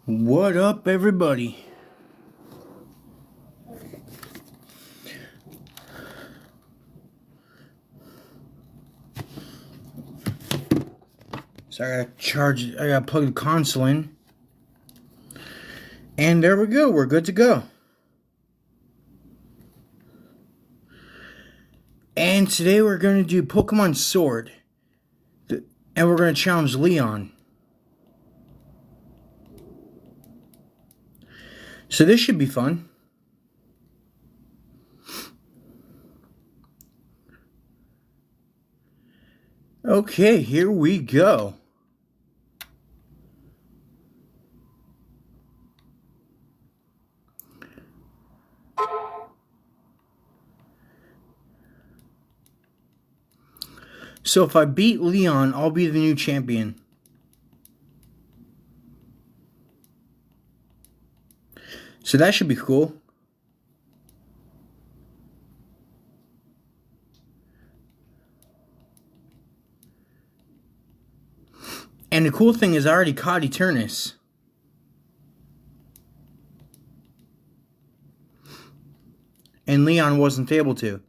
What up, everybody? So I gotta plug the console in. And there we go, we're good to go. And today we're gonna do Pokemon Sword. And we're gonna challenge Leon. So this should be fun. Okay, here we go. So if I beat Leon, I'll be the new champion. So that should be cool. And the cool thing is I already caught Eternus. And Leon wasn't able to.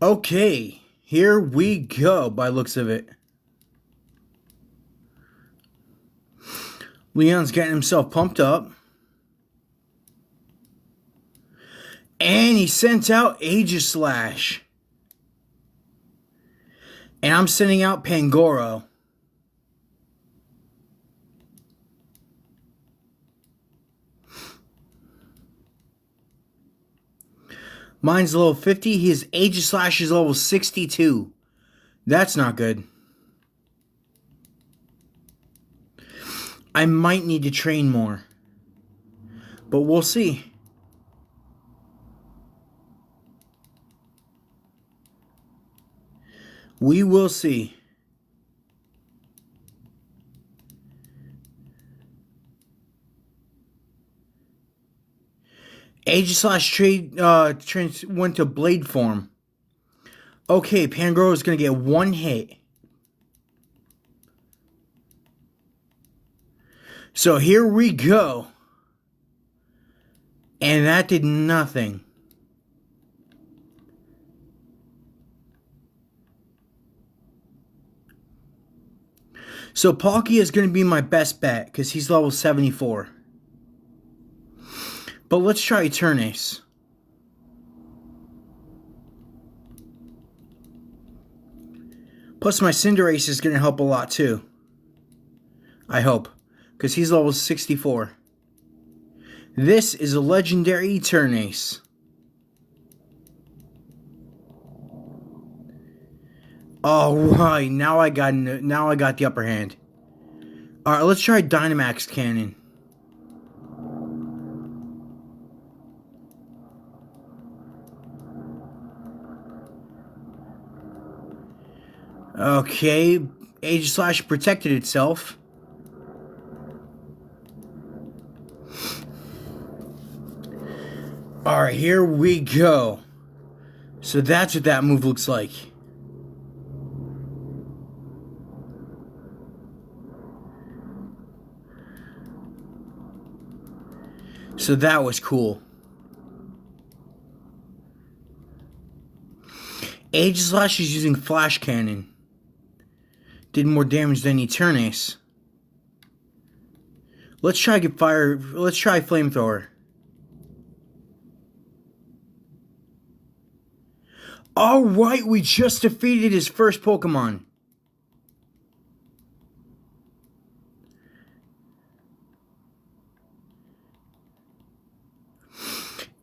Okay, here we go by looks of it. Leon's getting himself pumped up. And he sent out Aegislash. And I'm sending out Pangoro. Mine's level 50. His Aegislash is level 62. That's not good. I might need to train more. But we'll see. We will see. Aegislash went to Blade form. Okay, Pangoro is going to get one hit. So here we go. And that did nothing. So Palkia is going to be my best bet because he's level 74. But let's try Eternus. Plus my Cinderace is going to help a lot too. I hope. Because he's level 64. This is a legendary Eternus. Alright, now I got the upper hand. Alright, let's try Dynamax Cannon. Okay, Aegislash protected itself. Alright, here we go. So that's what that move looks like. So that was cool. Aegislash is using Flash Cannon. Did more damage than Eternus. Let's try Flamethrower. Alright, we just defeated his first Pokemon.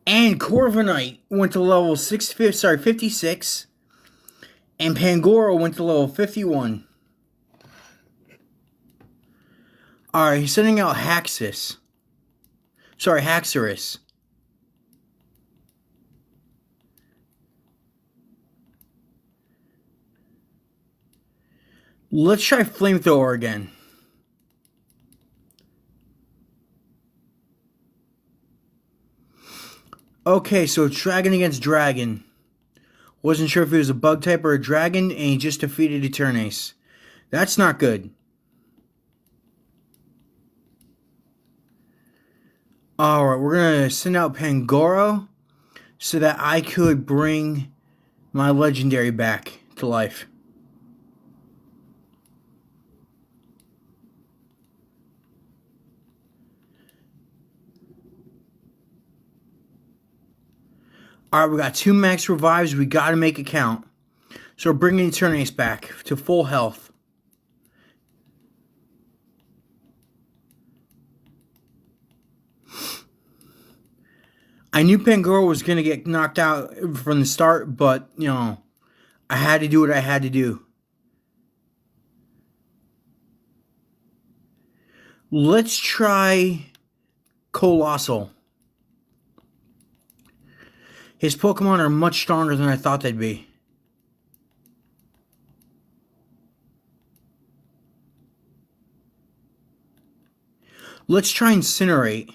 And Corviknight went to level 56. And Pangoro went to level 51. Alright, he's sending out Haxorus. Let's try Flamethrower again. Okay, so dragon against dragon. Wasn't sure if it was a bug type or a dragon, and he just defeated Eternace. That's not good. Alright, we're going to send out Pangoro so that I could bring my legendary back to life. Alright, we got 2 max revives. We got to make it count. So we're bringing Eternace back to full health. I knew Pangoro was going to get knocked out from the start, but, you know, I had to do what I had to do. Let's try Coalossal. His Pokemon are much stronger than I thought they'd be. Let's try Incinerate.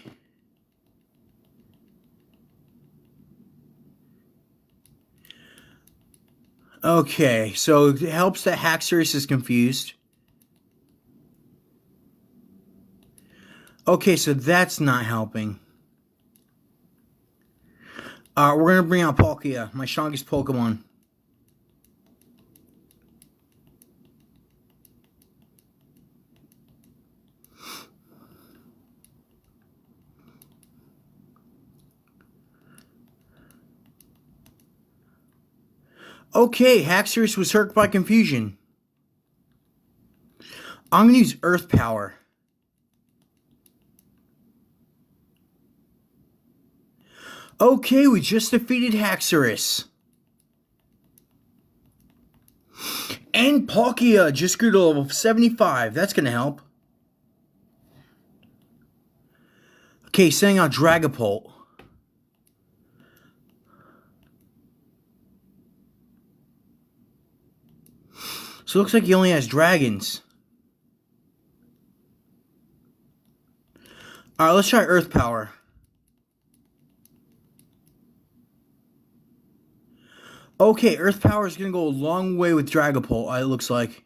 Okay, so it helps that Haxorus is confused. Okay, so that's not helping. We're going to bring out Palkia, my strongest Pokemon. Okay, Haxorus was hurt by confusion. I'm going to use Earth Power. Okay, we just defeated Haxorus. And Palkia just grew to level 75. That's going to help. Okay, sending out Dragapult. So it looks like he only has dragons. Alright, let's try Earth Power. Okay, Earth Power is going to go a long way with Dragapult, it looks like.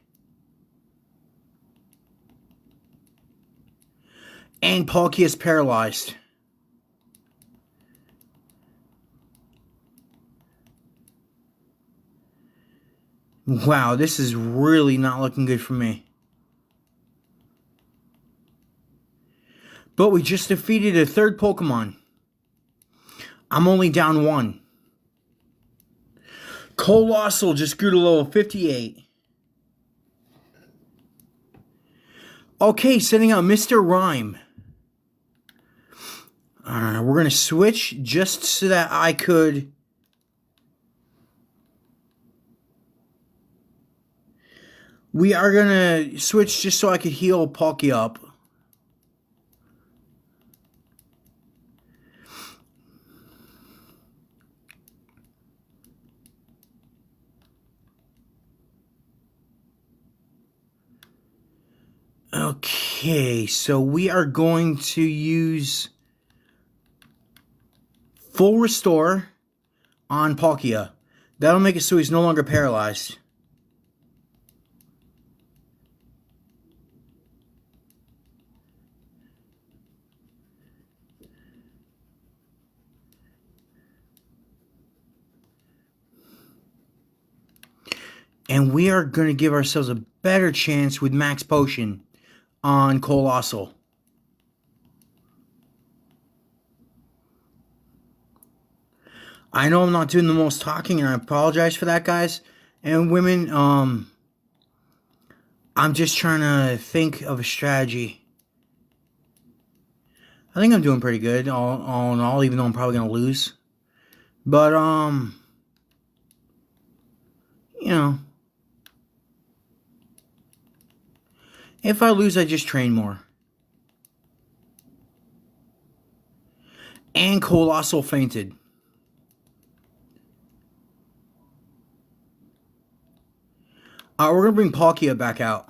And Palkia is paralyzed. Wow, this is really not looking good for me. But we just defeated a third Pokemon. I'm only down 1. Coalossal just grew to level 58. Okay, sending out Mr. Rime. We're going to switch just so that I could... We are going to switch just so I could heal Palkia up. Okay, so we are going to use Full Restore on Palkia. That'll make it so he's no longer paralyzed. And we are going to give ourselves a better chance with Max Potion on Coalossal. I know I'm not doing the most talking, and I apologize for that, guys and women. I'm just trying to think of a strategy. I think I'm doing pretty good, all in all, even though I'm probably going to lose. But, you know, if I lose, I just train more. And Coalossal fainted. We're going to bring Palkia back out.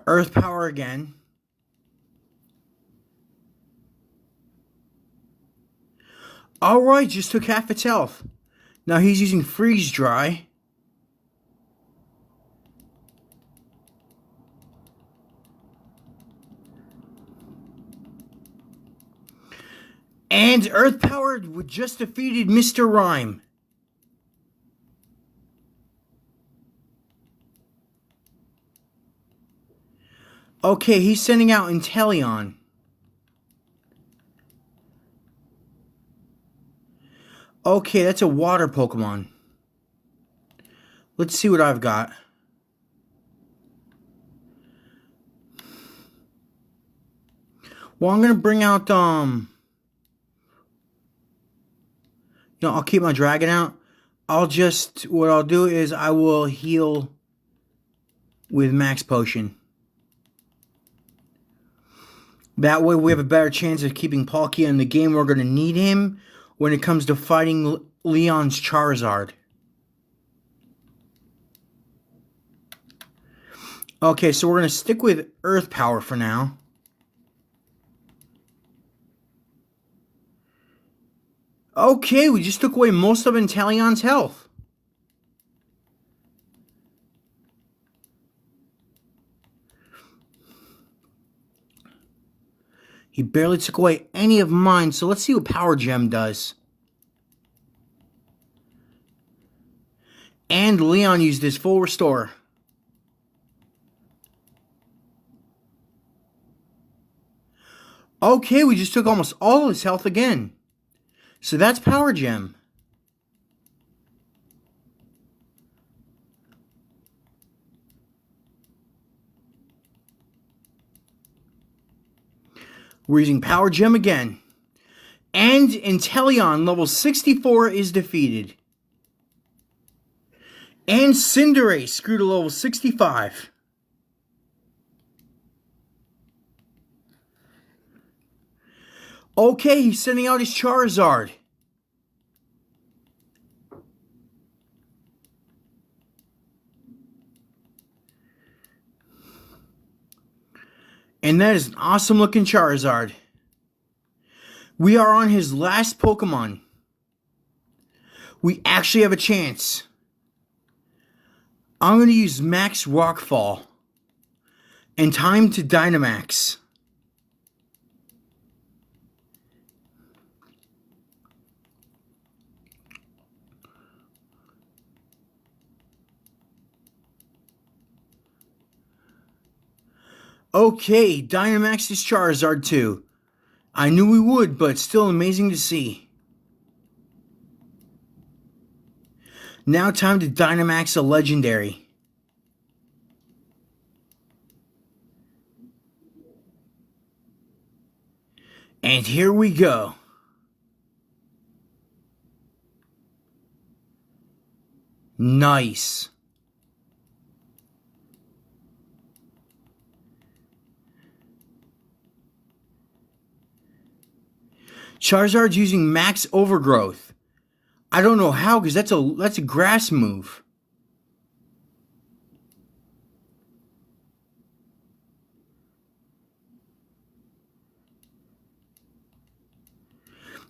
Earth Power again. Alright, just took half its health. Now he's using Freeze Dry. And Earth Power just defeated Mr. Rime. Okay, he's sending out Inteleon. Okay, that's a water Pokemon. Let's see what I've got. Well, I'm gonna bring out I'll keep my dragon out. What I'll do is I will heal with Max Potion. That way we have a better chance of keeping Palkia in the game. We're going to need him when it comes to fighting Leon's Charizard. Okay, so we're going to stick with Earth Power for now. Okay, we just took away most of Inteleon's health. He barely took away any of mine, so let's see what Power Gem does. And Leon used his full restore. Okay, we just took almost all of his health again. So that's Power Gem. We're using Power Gem again. And Inteleon, level 64, is defeated. And Cinderace grew to level 65. Okay, he's sending out his Charizard. And that is an awesome looking Charizard. We are on his last Pokemon. We actually have a chance. I'm going to use Max Rockfall. And time to Dynamax. Okay, Dynamax is Charizard too. I knew we would, but it's still amazing to see. Now time to Dynamax a Legendary. And here we go. Nice. Charizard's using Max Overgrowth. I don't know how, because that's a grass move.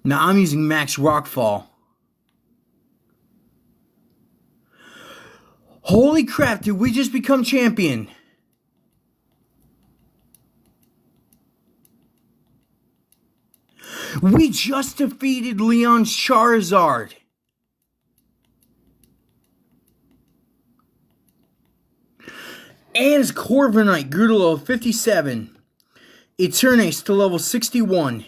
Now I'm using Max Rockfall. Holy crap, did we just become champion? We just defeated Leon's Charizard. And his Corviknight grew to level 57. Eternace to level 61.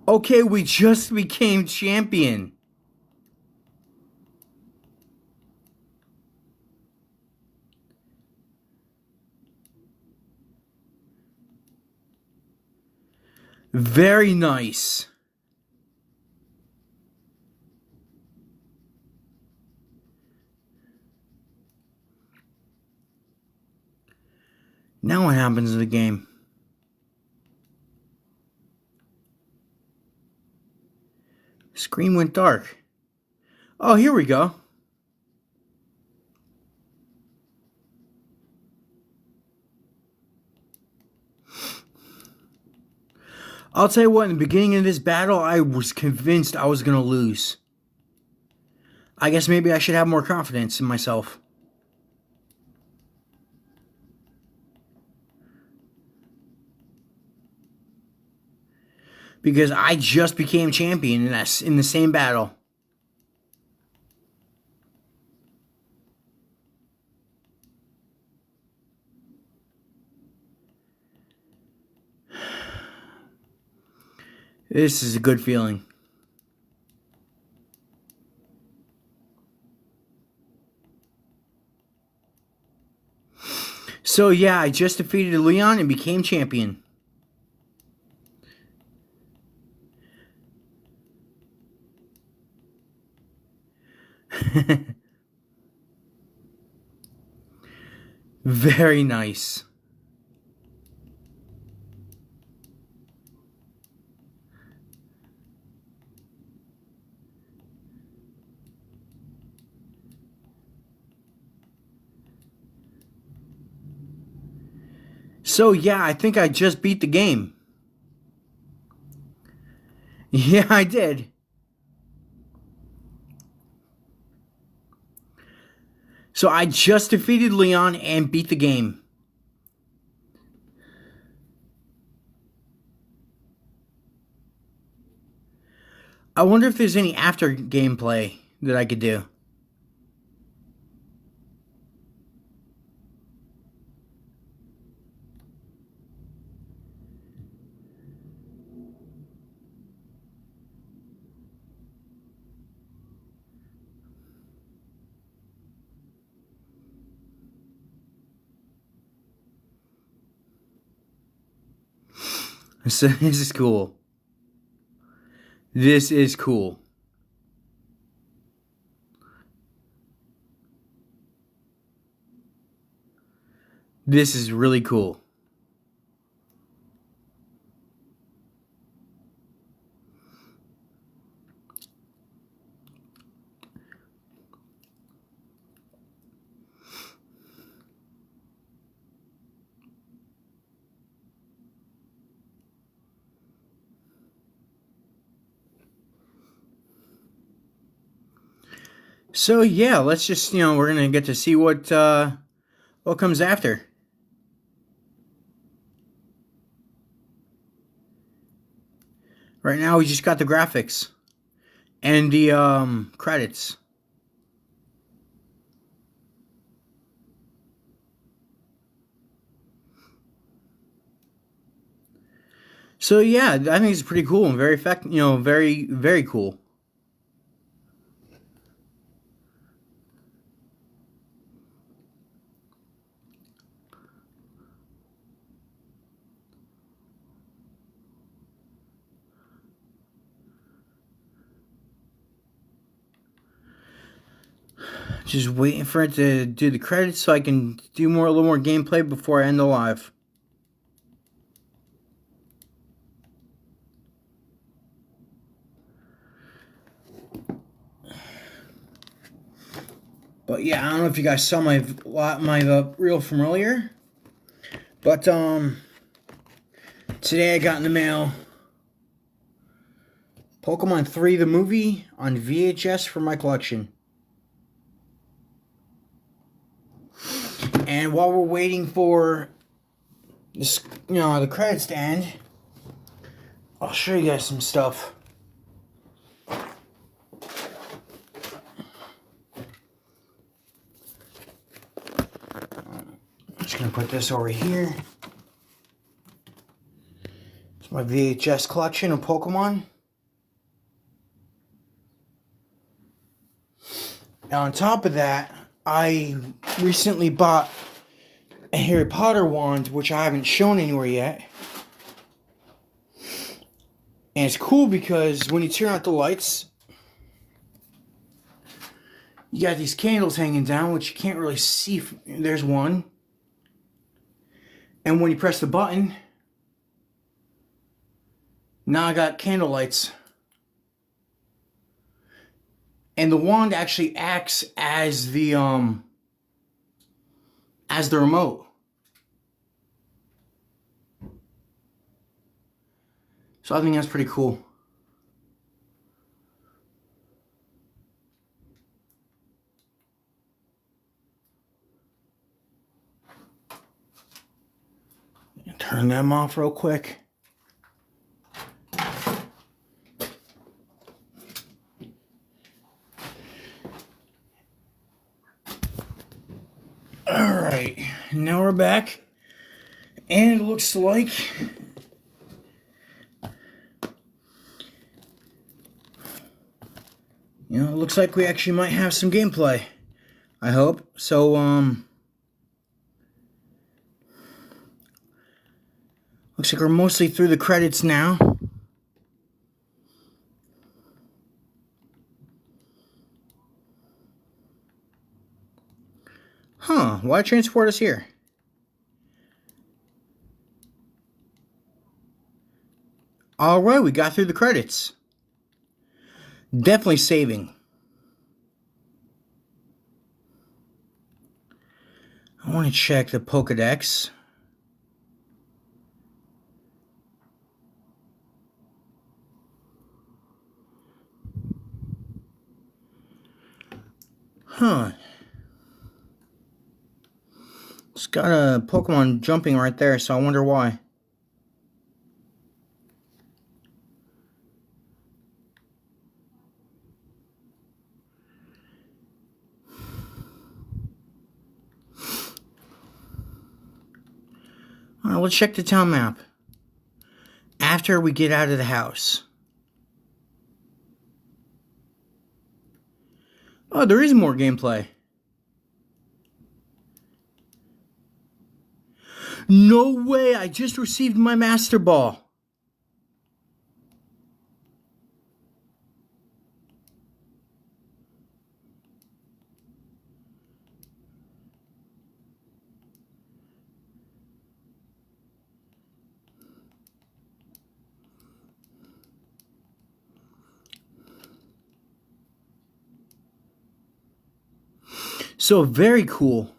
Okay, we just became champion. Very nice. Now what happens in the game? Screen went dark. Oh, here we go. I'll tell you what, in the beginning of this battle, I was convinced I was going to lose. I guess maybe I should have more confidence in myself. Because I just became champion in the same battle. This is a good feeling. So yeah, I just defeated Leon and became champion. Very nice. So yeah, I think I just beat the game. Yeah, I did. So I just defeated Leon and beat the game. I wonder if there's any after gameplay that I could do. So this is cool. This is cool. This is really cool. So yeah, let's just, we're gonna get to see what comes after. Right now, we just got the graphics and the credits. So yeah, I think it's pretty cool and very very, very cool. Just waiting for it to do the credits so I can do a little more gameplay before I end the live. But yeah, I don't know if you guys saw my reel from earlier, but today I got in the mail Pokemon 3 the movie on VHS for my collection. And while we're waiting for this, the credits to end, I'll show you guys some stuff. I'm just gonna put this over here. It's my VHS collection of Pokemon. Now on top of that, I recently bought a Harry Potter wand, which I haven't shown anywhere yet. And it's cool because when you turn out the lights, you got these candles hanging down, which you can't really see. There's one. And when you press the button, now I got candle lights. And the wand actually acts as the remote. So I think that's pretty cool. Turn them off real quick. Alright, now we're back. And it looks like it looks like we actually might have some gameplay. I hope. So, looks like we're mostly through the credits now. Huh, why transport us here? Alright, we got through the credits. Definitely saving. I want to check the Pokedex. Huh. It's got a Pokemon jumping right there, so I wonder why. Alright, let's check the town map. After we get out of the house. Oh, there is more gameplay. No way, I just received my Master Ball. So very cool.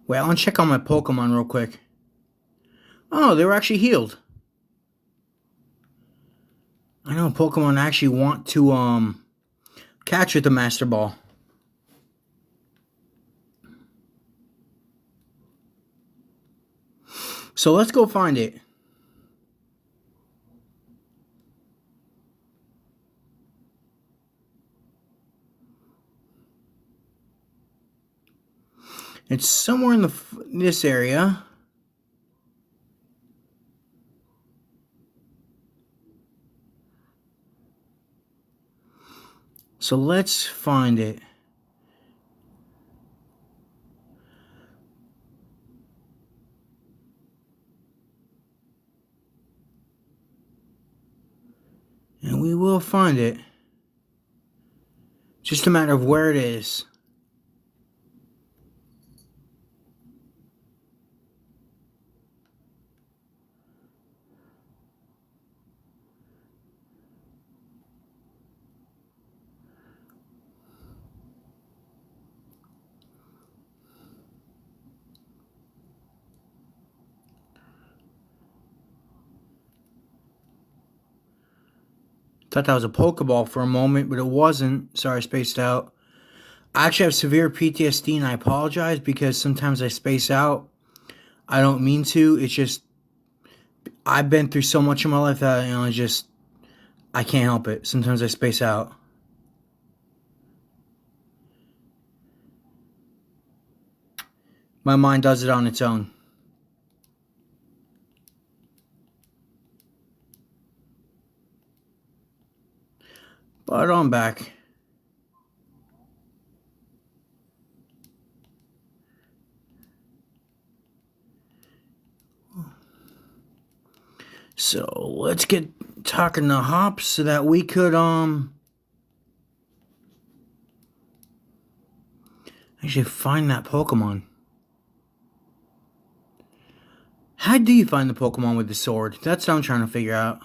Wait, I want to check on my Pokemon real quick. Oh, they were actually healed. I know Pokemon actually want to catch with the Master Ball. So let's go find it. It's somewhere in this area. So let's find it. And we will find it. Just a matter of where it is. Thought that was a Pokeball for a moment, but it wasn't. Sorry, I spaced out. I actually have severe PTSD, and I apologize because sometimes I space out. I don't mean to. It's just I've been through so much in my life that I can't help it. Sometimes I space out. My mind does it on its own. But I'm back. So let's get talking to Hops so that we could actually find that Pokemon. How do you find the Pokemon with the sword? That's what I'm trying to figure out.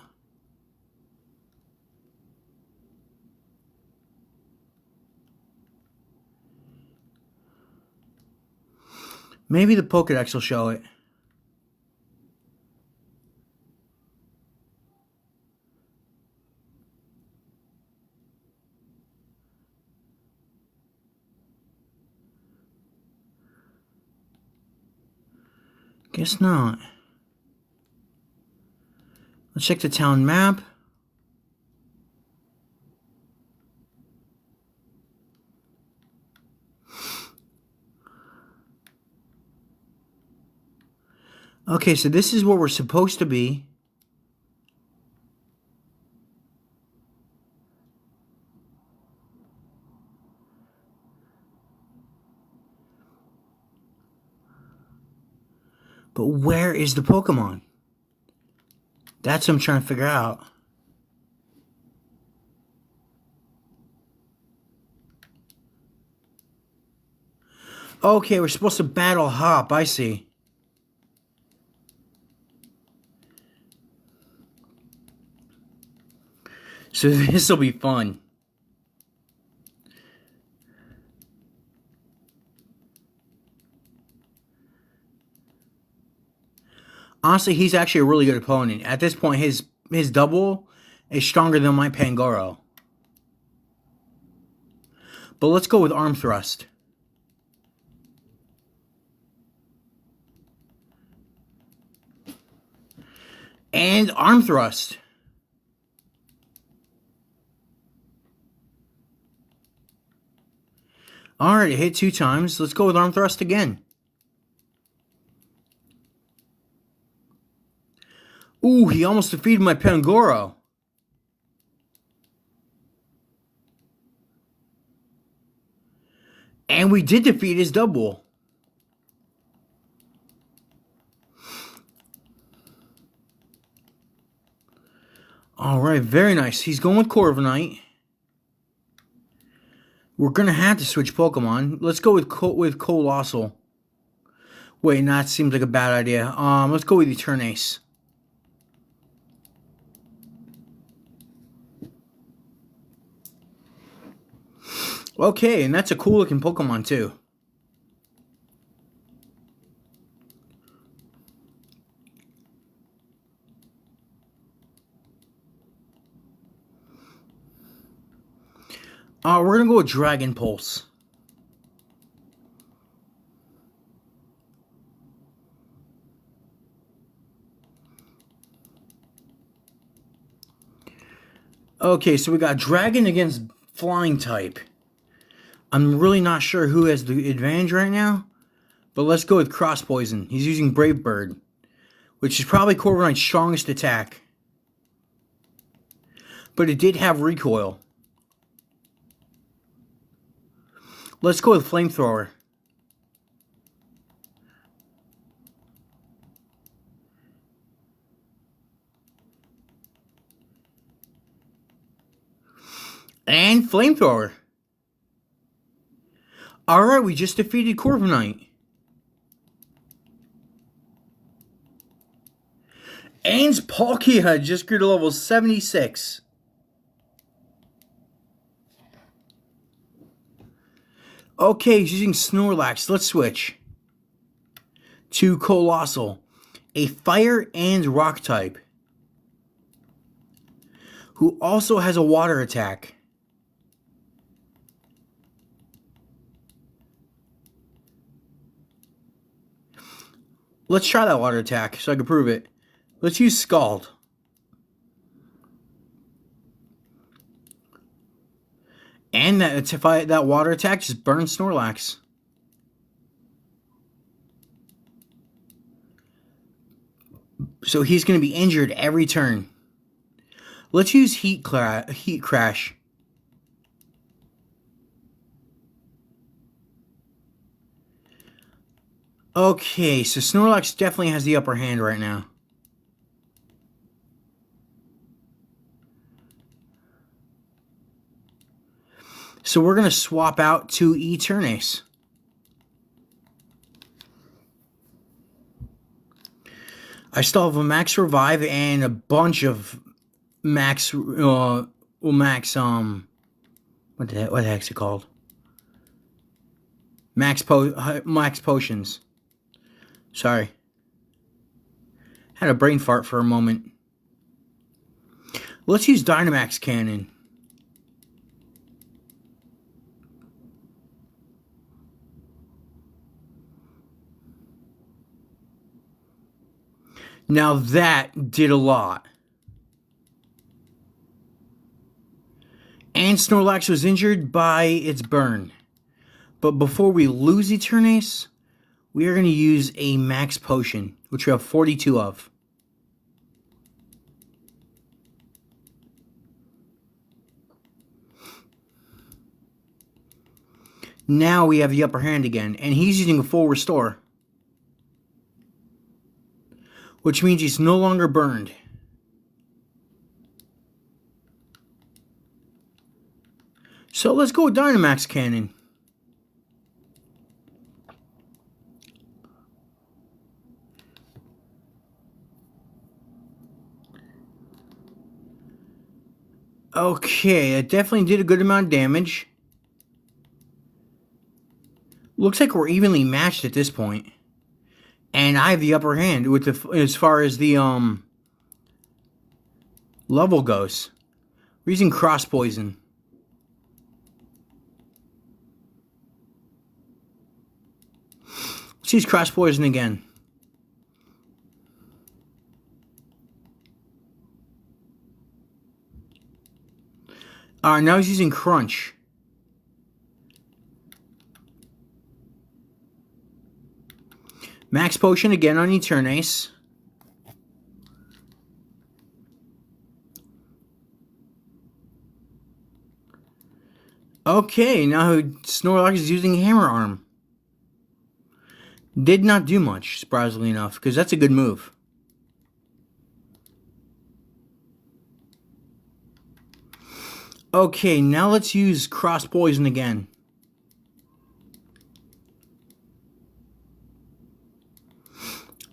Maybe the Pokedex will show it. Guess not. Let's check the town map. Okay, so this is where we're supposed to be. But where is the Pokemon? That's what I'm trying to figure out. Okay, we're supposed to battle Hop, I see. So this will be fun. Honestly, he's actually a really good opponent. At this point, his double is stronger than my Pangoro. But let's go with Arm Thrust. And Arm Thrust. Alright, it hit 2 times. Let's go with Arm Thrust again. Ooh, he almost defeated my Pangoro. And we did defeat his double. Alright, very nice. He's going with Corviknight. We're going to have to switch Pokemon. Let's go with Coalossal. Wait, no, that seems like a bad idea. Let's go with Eternace. Okay, and that's a cool looking Pokemon too. We're going to go with Dragon Pulse. Okay, so we got Dragon against Flying type. I'm really not sure who has the advantage right now, but let's go with Cross Poison. He's using Brave Bird, which is probably Corviknight's strongest attack. But it did have recoil. Let's go with Flamethrower. And Flamethrower. Alright, we just defeated Corviknight. And Palkia just grew to level 76. Okay, he's using Snorlax. Let's switch to Coalossal, a fire and rock type, who also has a water attack. Let's try that water attack so I can prove it. Let's use Scald. And that water attack just burns Snorlax. So he's going to be injured every turn. Let's use Heat Crash. Okay, so Snorlax definitely has the upper hand right now. So we're going to swap out to Eternace. I still have a max revive and a bunch of max max what the heck's it called? Max potions. Sorry. Had a brain fart for a moment. Let's use Dynamax Cannon. Now that did a lot. And Snorlax was injured by its burn. But before we lose Eternace, we are going to use a max potion, which we have 42 of. Now we have the upper hand again, and he's using a full restore. Which means he's no longer burned. So let's go with Dynamax Cannon. Okay, it definitely did a good amount of damage. Looks like we're evenly matched at this point. And I have the upper hand with as far as the level goes. We're using Cross Poison. Let's use Cross Poison again. Alright, now he's using Crunch. Max Potion again on Eternace. Okay, now Snorlax is using Hammer Arm. Did not do much, surprisingly enough, because that's a good move. Okay, now let's use Cross Poison again.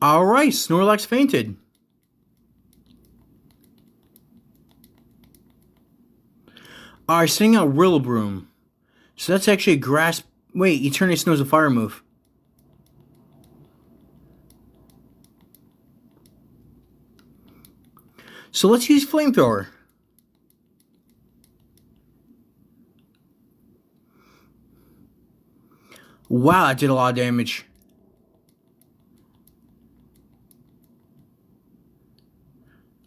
Alright, Snorlax fainted. Alright, sending out Rillaboom. So that's actually a grass... Wait, Eternace knows a fire move. So let's use Flamethrower. Wow, that did a lot of damage.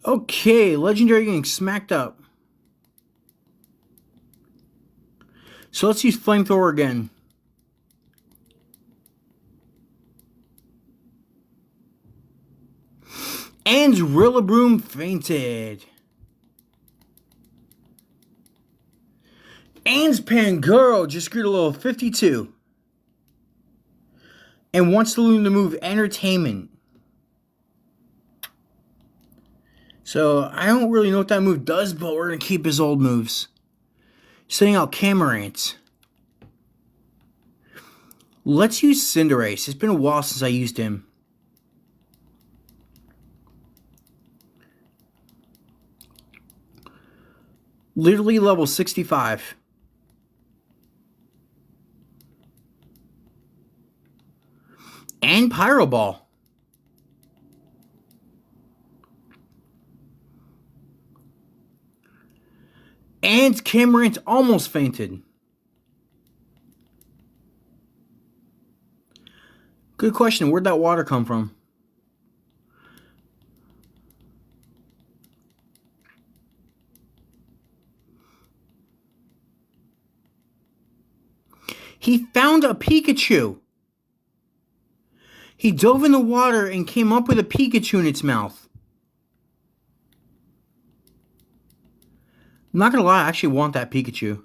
Okay, Legendary getting smacked up. So let's use Flamethrower again. And Rillaboom fainted. And Pangoro just screwed a little 52. And wants to learn the move Entertainment. So I don't really know what that move does, but we're going to keep his old moves. Sending out Camarant. Let's use Cinderace. It's been a while since I used him. Literally level 65. And Pyro Ball. And Camarant almost fainted. Good question. Where'd that water come from? He found a Pikachu. He dove in the water and came up with a Pikachu in its mouth. I'm not gonna lie, I actually want that Pikachu.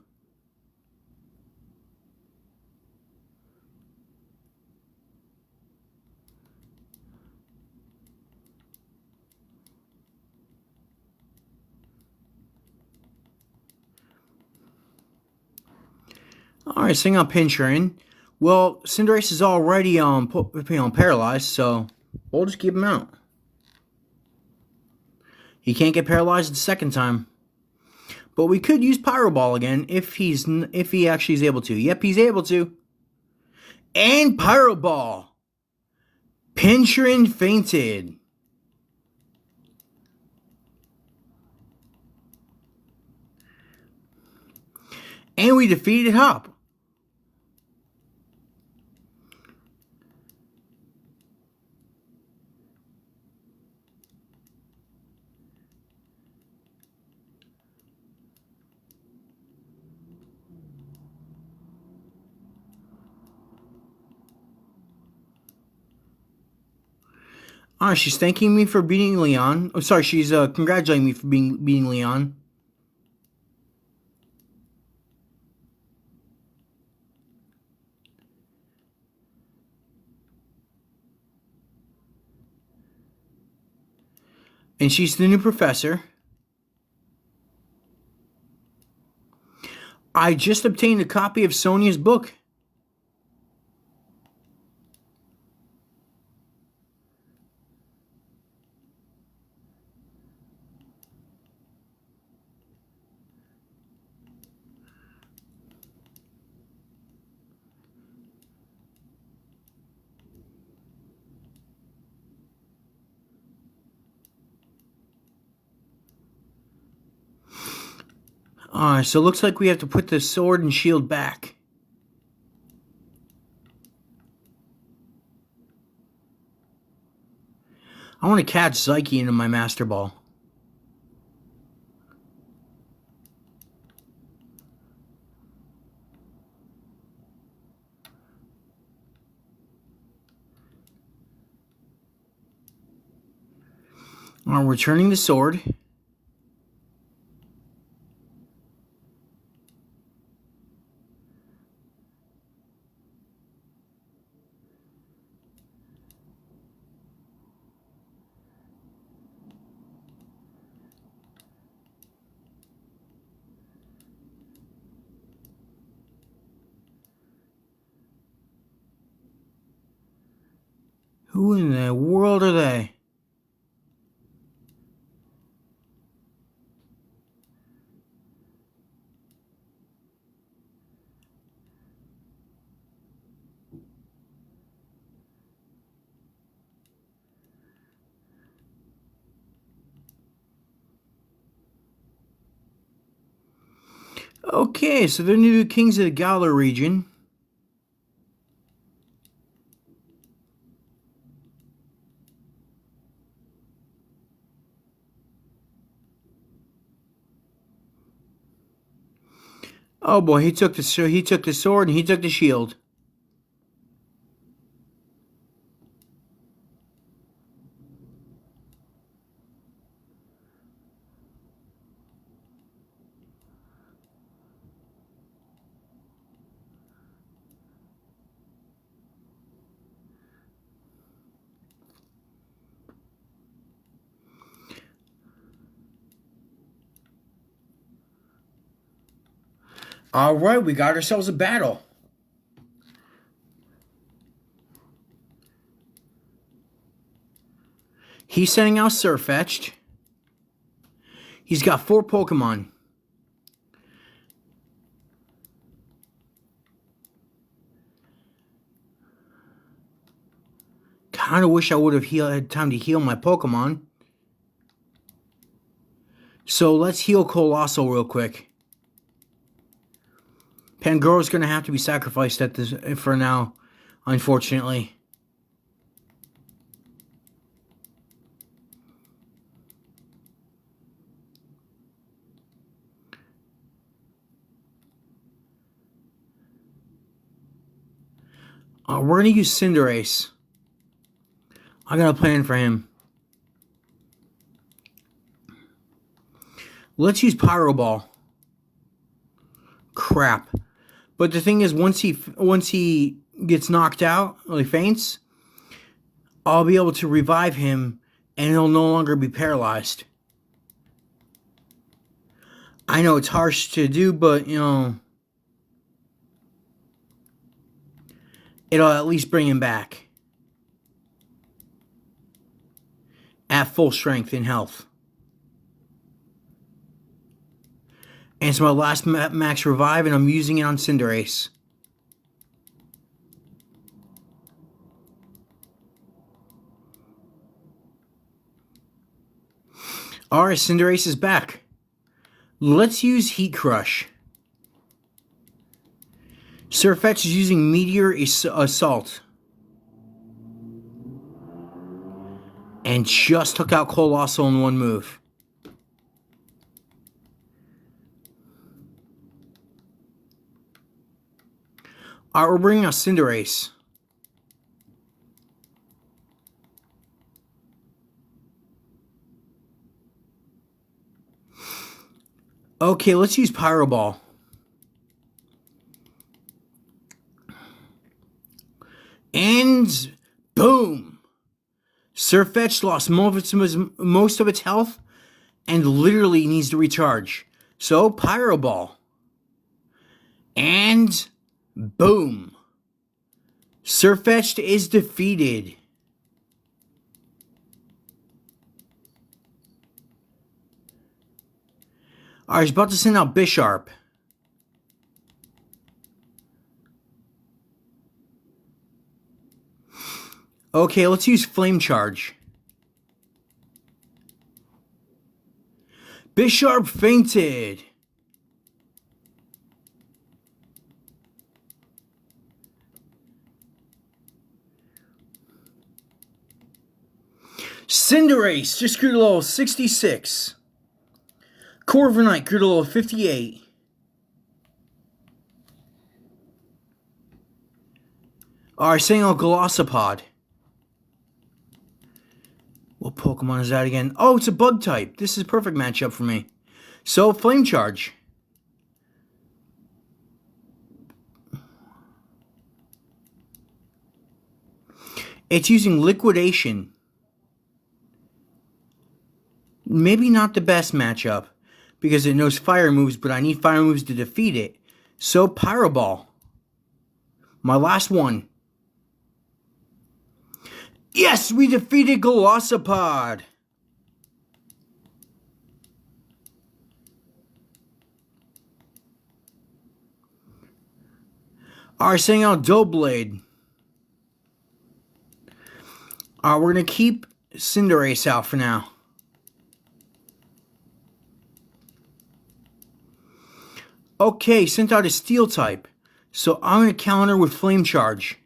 Alright, sing out Pinshirin. Well, Cinderace is already paralyzed, so we'll just keep him out. He can't get paralyzed the second time. But we could use Pyro Ball again if he actually is able to. Yep, he's able to. And Pyro Ball. Pincherin fainted. And we defeated Hop. She's thanking me for beating Leon. Oh, sorry, she's congratulating me for beating Leon. And she's the new professor. I just obtained a copy of Sonia's book. So it looks like we have to put the sword and shield back. I want to catch Psyche into my Master Ball. I'm returning the sword. Who in the world are they? Okay, so they're new kings of the Galar region. Oh boy, he took the sword and he took the shield. All right, we got ourselves a battle. He's sending out Sirfetch'd. He's got 4 Pokemon. Kind of wish I would have had time to heal my Pokemon. So let's heal Coalossal real quick. Pangoro's going to have to be sacrificed at this for now, unfortunately. We're going to use Cinderace. I got a plan for him. Let's use Pyro Ball. Crap. But the thing is, once he gets knocked out, or he faints, I'll be able to revive him, and he'll no longer be paralyzed. I know it's harsh to do, but, you know, it'll at least bring him back at full strength and health. it's my last max revive, and I'm using it on Cinderace. Alright, Cinderace is back. Let's use Heat Crush. Sirfetch'd is using Meteor Assault. And just took out Coalossal in one move. Alright, we're bringing out Cinderace. Okay, let's use Pyro Ball. And boom! Sirfetch'd lost most of its health and literally needs to recharge. So, Pyro Ball. And boom! Sirfetch'd is defeated. Alright, he's about to send out Bisharp. Okay, let's use Flame Charge. Bisharp fainted. Cinderace just grew to level 66. Corviknight grew to level 58. Alright, saying out Golisopod. What Pokemon is that again? Oh, it's a bug type. This is a perfect matchup for me. So, Flame Charge. It's using Liquidation. Maybe not the best matchup, because it knows fire moves, but I need fire moves to defeat it. So, Pyro Ball. My last one. Yes, we defeated Golisopod. Alright, sending out Doublade. Alright, we're going to keep Cinderace out for now. Okay, sent out a Steel type. So I'm going to counter with Flame Charge.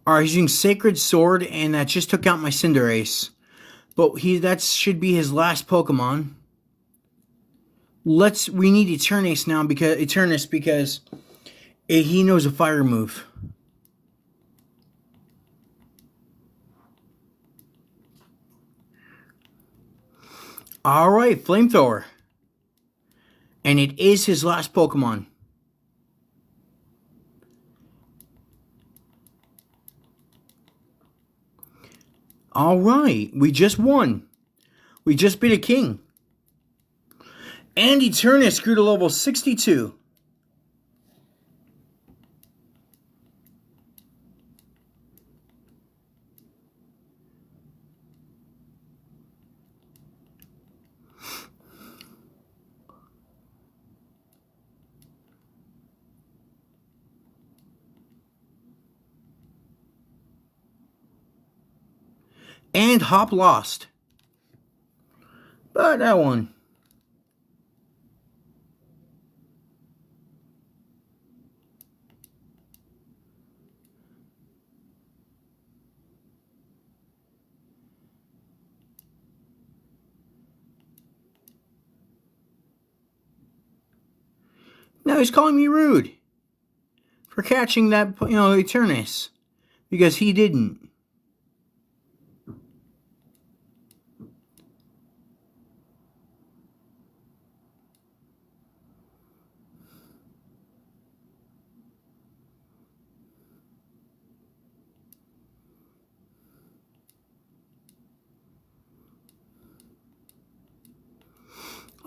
Alright, he's using Sacred Sword, and that just took out my Cinderace. But that should be his last Pokemon. We need Eternus now because he knows a fire move. Alright, Flamethrower. And it is his last Pokemon. Alright, we just won. We just beat a king. And Eternus grew to level 62. And Hop lost. But that one. Now he's calling me rude for catching that, Eternus, because he didn't.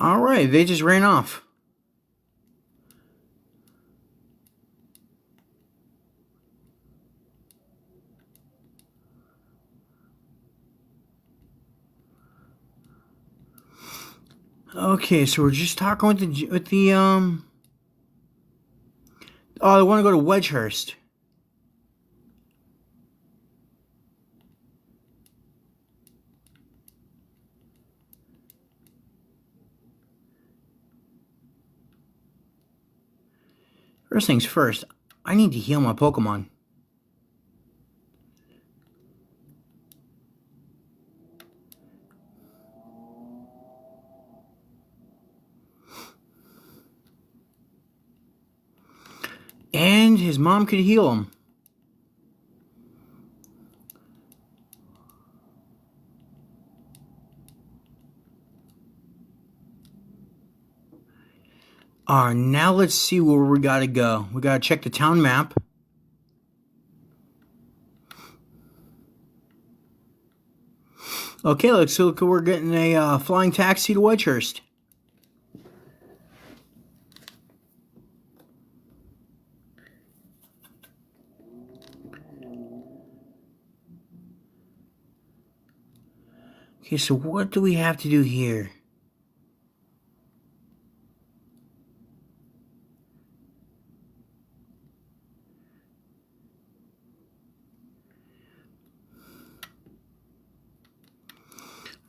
Alright, they just ran off. Okay, so we're just talking with the. Oh, I want to go to Wedgehurst. First things first, I need to heal my Pokemon. And his mom could heal him. Now let's see where we gotta go. We gotta check the town map. Okay, looks like we're getting a flying taxi to Wedgehurst. Okay, so what do we have to do here?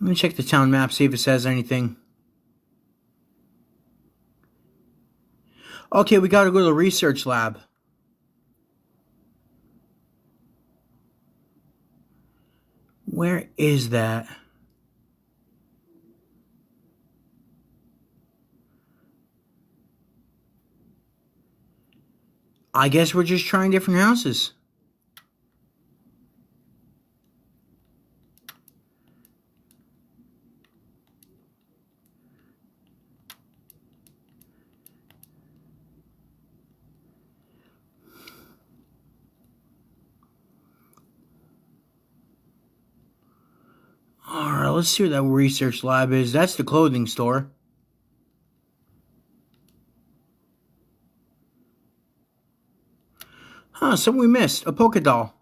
Let me check the town map, see if it says anything. Okay, we gotta go to the research lab. Where is that? I guess we're just trying different houses. Alright, let's see what that research lab is. That's the clothing store. Huh, something we missed. A Pokédoll.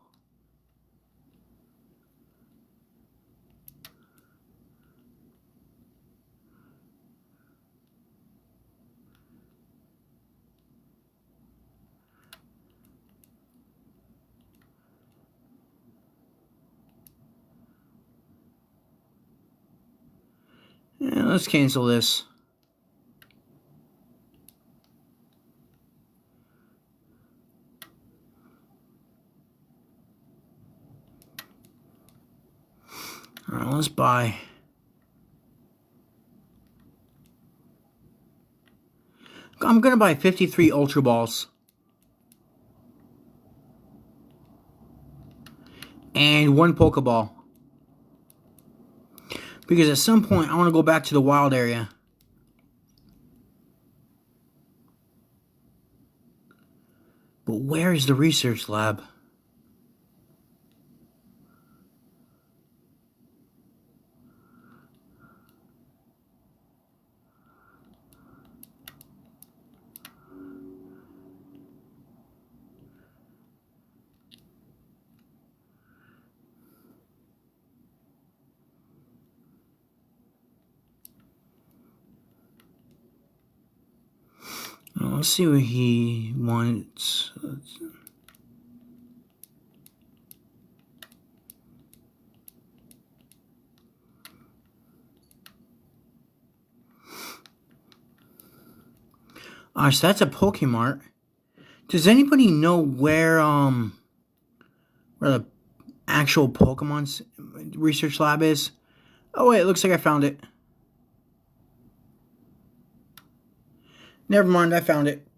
Yeah, let's cancel this. Alright, let's buy. I'm gonna buy 53 Ultra Balls. And 1 Pokeball. Because at some point, I want to go back to the wild area. But where is the research lab? Let's see what he wants. So that's a Pokemart. Does anybody know where the actual Pokemon's research lab is? Oh wait, it looks like I found it. Never mind, I found it.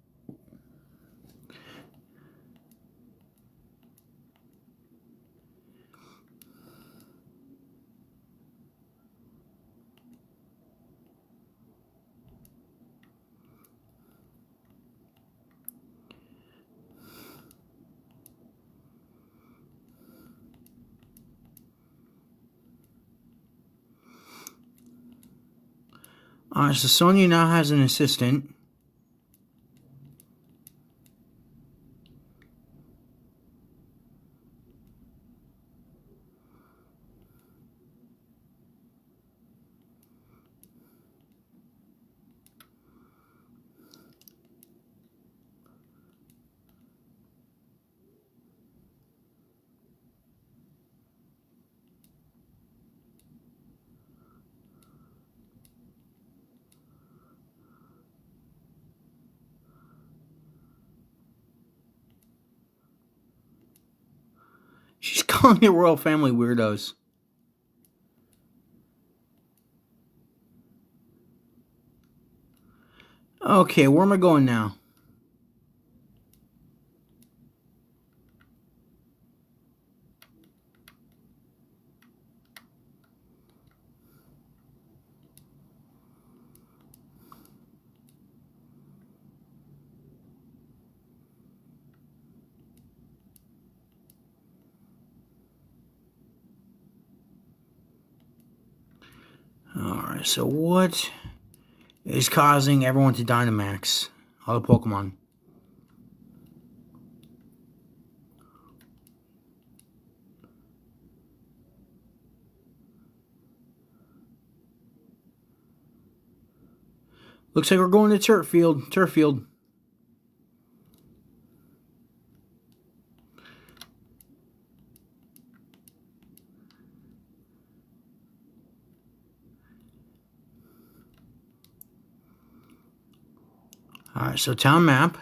So Sonia now has an assistant. calling it Royal Family Weirdos. Okay, where am I going now? Alright, so what is causing everyone to Dynamax? All the Pokemon. Looks like we're going to Turf Field. Turf Field. Alright, so town map.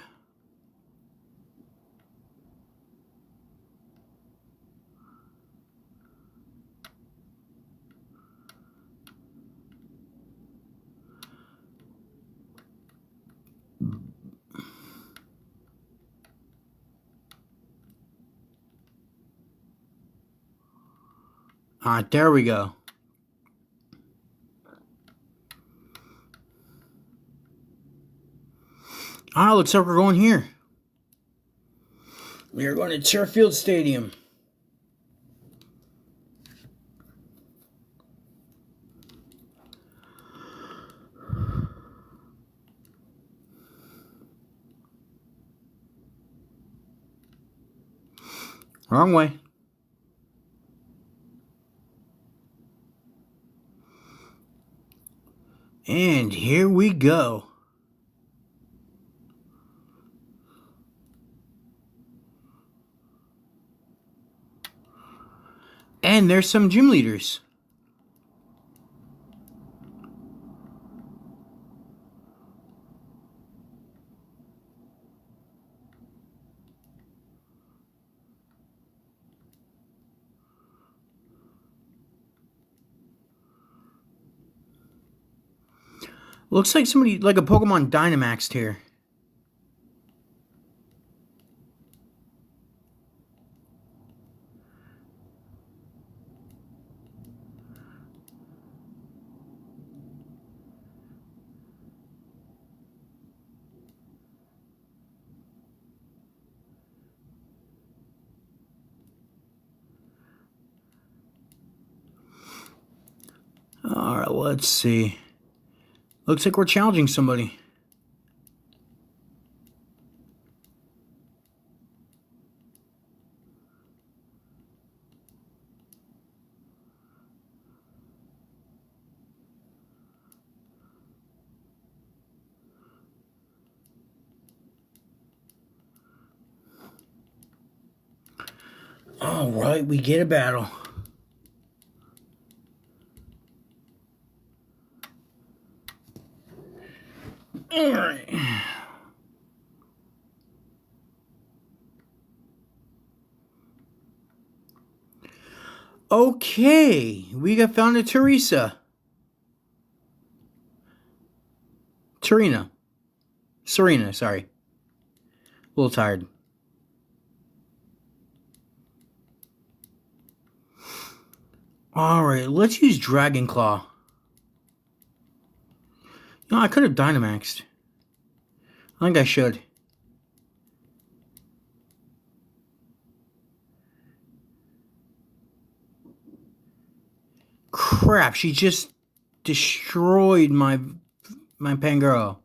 Alright, there we go. Alright, looks like we're going here. We are going to Turf Field Stadium. Wrong way. And here we go. And there's some gym leaders. Looks like somebody, like a Pokemon Dynamaxed here. Alright, let's see. Looks like we're challenging somebody. Alright, we get a battle. Alright. Okay, we got found a Teresa. Serena, sorry. A little tired. Alright, let's use Dragon Claw. No, I could have Dynamaxed. I think I should. Crap, she just destroyed my Pangoro.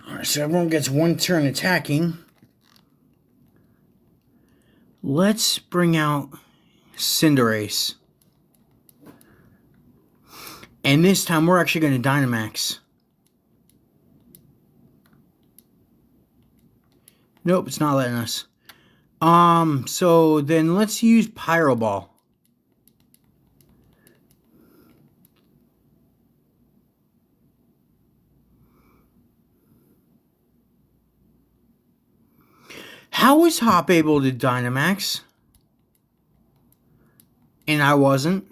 Alright, so everyone gets one turn attacking. Let's bring out Cinderace. And this time we're actually going to Dynamax. Nope, it's not letting us. So then let's use Pyro Ball. How was Hop able to Dynamax? And I wasn't.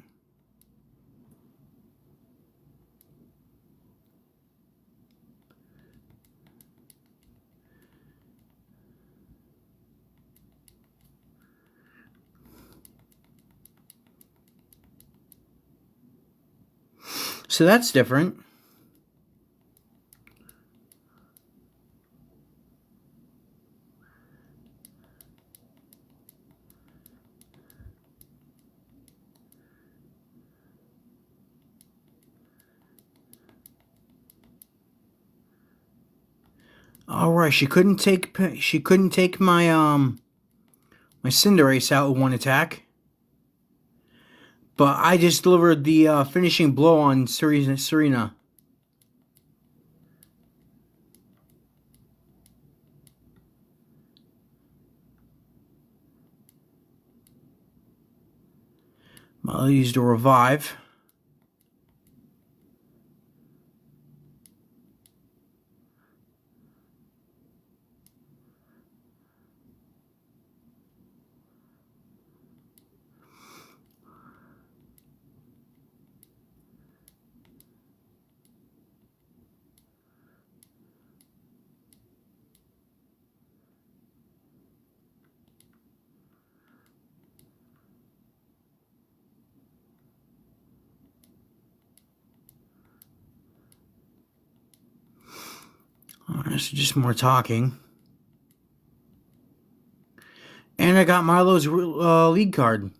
So that's different. All right, she couldn't take my my Cinderace out with one attack. But I just delivered the finishing blow on Serena. I'll use the revive. Alright, so just more talking. And I got Milo's lead card.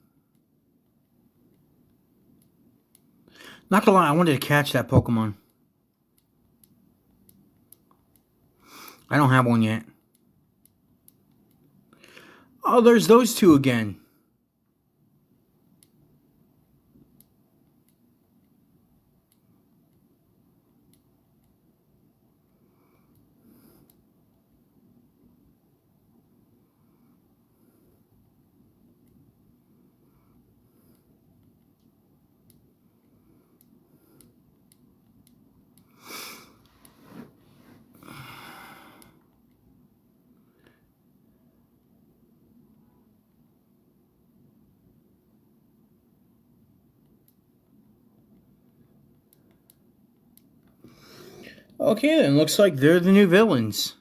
Not gonna lie, I wanted to catch that Pokemon. I don't have one yet. Oh, there's those two again. Okay, then looks like they're the new villains.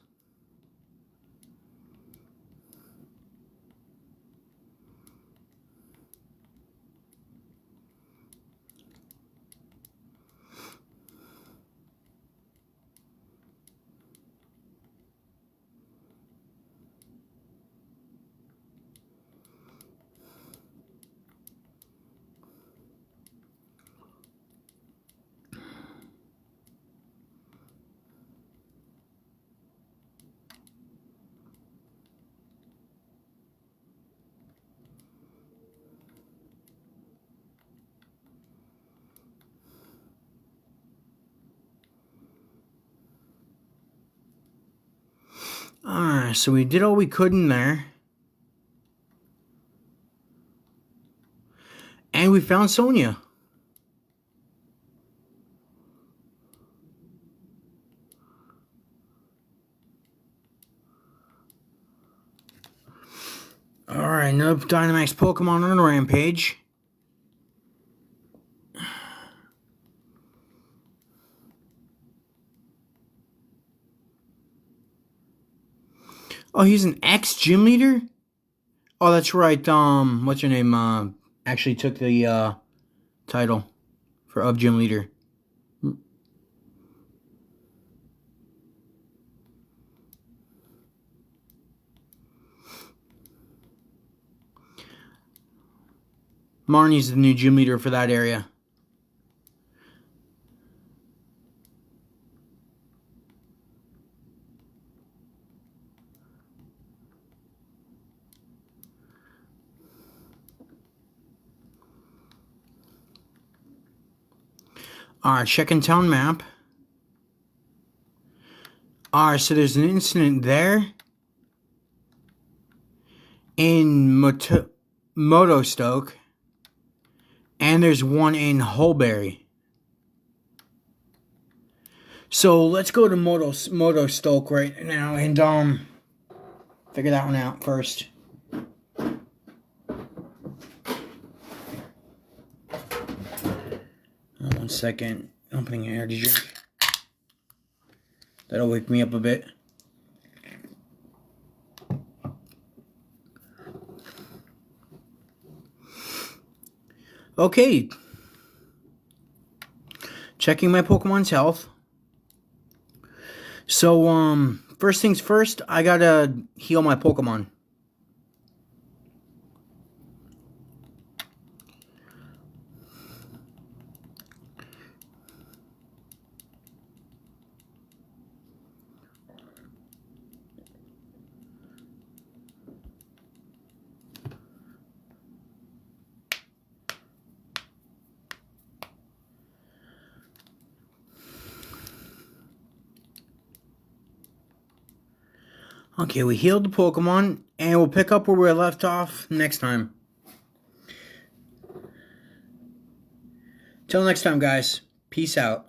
Alright, so we did all we could in there. And we found Sonia. Alright, another Dynamax Pokemon on a rampage. Oh, he's an ex-gym leader? Oh, that's right, what's your name, actually took the, title of gym leader. Marnie's the new gym leader for that area. Alright, checking town map. Alright, so there's an incident there. in Motostoke, and there's one in Holberry. So let's go to Motostoke right now and figure that one out first. 1 second. Opening an energy drink. That'll wake me up a bit. Okay. Checking my Pokemon's health. So, first things first, I gotta heal my Pokemon. Okay, we healed the Pokemon, and we'll pick up where we left off next time. Till next time, guys. Peace out.